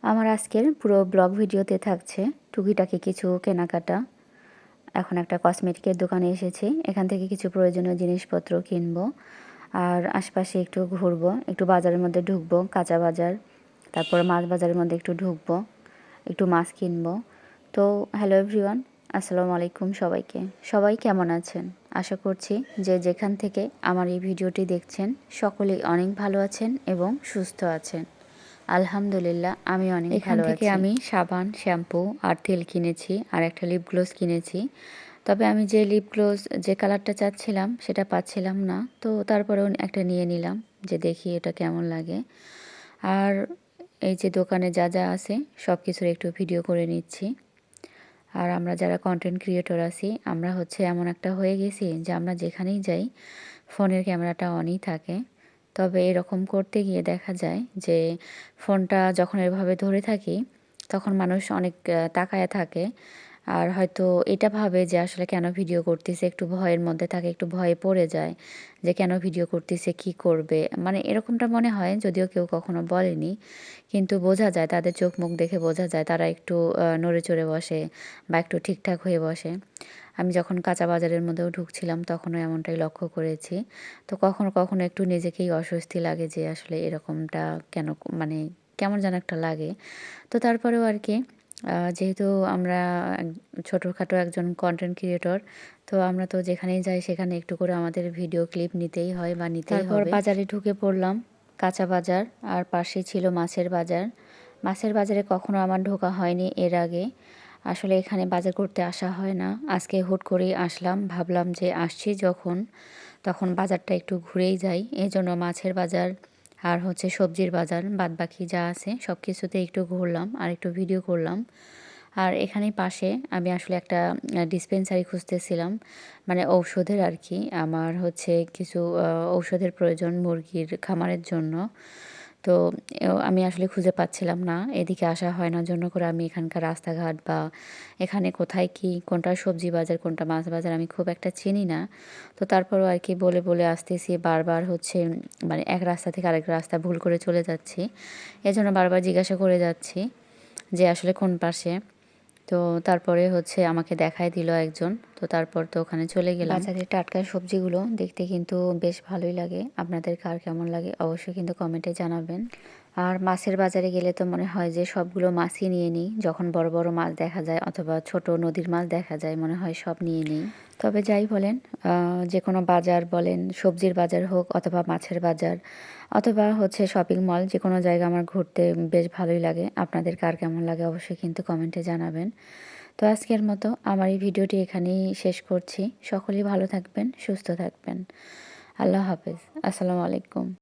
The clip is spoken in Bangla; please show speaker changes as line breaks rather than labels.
আমার আজকের পুরো ব্লগ ভিডিওতে থাকছে টুকিটাকি কিছু কেনাকাটা। এখন একটা কসমেটিকের দোকানে এসেছি, এখান থেকে কিছু প্রয়োজনীয় জিনিসপত্র কিনবো আর আশপাশে একটু ঘুরবো, একটু বাজারের মধ্যে ঢুকবো, কাঁচা বাজার, তারপর মাছ বাজারের মধ্যে একটু ঢুকবো, একটু মাছ কিনবো। তো হ্যালো এভরিওয়ান, আসসালামু আলাইকুম সবাইকে। সবাই কেমন আছেন? আশা করছি যে যেখান থেকে আমার এই ভিডিওটি দেখছেন সকলেই অনেক ভালো আছেন এবং সুস্থ আছেন। আলহামদুলিল্লাহ আমি অনেক ভালো আছি। এখান থেকে আমি সাবান, শ্যাম্পু আর তেল কিনেছি আর একটা লিপ গ্লোস কিনেছি। তবে আমি যে লিপ গ্লোস যে কালারটা চাচ্ছিলাম সেটা পাচ্ছিলাম না, তো তারপরেও একটা নিয়ে নিলাম যে দেখি এটা কেমন লাগে। আর এই যে দোকানে যা যা আছে সব কিছুর একটু ভিডিও করে নিচ্ছি। আর আমরা যারা কন্টেন্ট ক্রিয়েটর আছি আমরা হচ্ছে এমন একটা হয়ে গেছি যে আমরা যেখানেই যাই ফোনের ক্যামেরাটা অনই থাকে। তবে এরকম করতে গিয়ে দেখা যায় যে ফোনটা যখন এভাবে ধরে থাকি তখন মানুষ অনেক তাকায়া থাকে আর হয়তো এটা ভাবে যে আসলে কেন ভিডিও করতেছে, একটু ভয়ের মধ্যে থাকে, একটু ভয়ে পড়ে যায় যে কেন ভিডিও করতেছে, কি করবে, মানে এরকমটা মনে হয়। যদিও কেউ কখনো বলেনি, কিন্তু বোঝা যায়, তাদের চোখ মুখ দেখে বোঝা যায় তারা একটু নড়ে চড়ে বসে বা একটু ঠিকঠাক হয়ে বসে। আমি যখন কাঁচা বাজারের মধ্যেও ঢুকছিলাম তখনও এমনটাই লক্ষ্য করেছি। তো কখনো কখনো একটু নিজেকেই অস্বস্তি লাগে যে আসলে এরকমটা কেন, মানে কেমন যেন একটা লাগে। তো তারপরেও আর কি, যেহেতু আমরা ছোটোখাটো একজন কন্টেন্ট ক্রিয়েটর, তো আমরা তো যেখানেই যাই সেখানে একটু করে আমাদের ভিডিও ক্লিপ নিতেই হয় বা নিতেই হবে। তারপর বাজারে ঢুকে পড়লাম, কাঁচা বাজার, আর পাশে ছিল মাছের বাজার। মাছের বাজারে কখনো আমার ঢোকা হয়নি এর আগে। আসলে এখানে বাজার করতে আসা হয় না, আজকে হুট করেই আসলাম, ভাবলাম যে আসছি যখন তখন বাজারটা একটু ঘুরেই যাই। এই জন্য মাছের বাজার আর হচ্ছে সবজির বাজার বাদবাকি যা আছে সব কিছুতে একটু ঘুরলাম আর একটু ভিডিও করলাম। আর এখানেই পাশে আমি আসলে একটা ডিসপেন্সারি খুঁজতেছিলাম, মানে ঔষধের আর কি। আমার হচ্ছে কিছু ঔষধের প্রয়োজন মুরগির খামারের জন্য। তো আমি আসলে খুঁজে পাচ্ছিলাম না, এদিকে আসা হয় না জন্য করে আমি এখানকার রাস্তাঘাট বা এখানে কোথায় কি কোনটা সবজি বাজার কোনটা মাছ বাজার আমি খুব একটা চিনি না। তো তারপরও আর কি বলে বলে আসতেছি, বারবার হচ্ছে মানে এক রাস্তা থেকে আরেক রাস্তা ভুল করে চলে যাচ্ছি, এজন্য বারবার জিজ্ঞাসা করে যাচ্ছি যে আসলে কোন পাশে। তো তারপরে হচ্ছে আমাকে দেখায় দিল একজন, তো তারপর তো ওখানে চলে গেলাম। বাজারের টাটকা সবজিগুলো দেখতে কিন্তু বেশ ভালোই লাগে। আপনাদের কার কেমন লাগে অবশ্যই কিন্তু কমেন্টে জানাবেন। আর মাছের বাজারে গেলে তো মনে হয় যে সবগুলো মাছই নিয়ে নিই, যখন বড় বড় মাছ দেখা যায় অথবা ছোট নদীর মাছ দেখা যায় মনে হয় সব নিয়ে নিই। তবে যাই বলেন, যে কোনো বাজার বলেন, সবজির বাজার হোক অথবা মাছের বাজার অথবা হচ্ছে শপিং মল, যে কোনো জায়গা আমার ঘুরতে বেশ ভালোই লাগে। আপনাদের কার কেমন লাগে অবশ্যই কিন্তু কমেন্টে জানাবেন। তো আজকের মতো আমার এই ভিডিওটি এখানেই শেষ করছি। সকলেই ভালো থাকবেন, সুস্থ থাকবেন। আল্লাহ হাফেজ, আসসালামু আলাইকুম।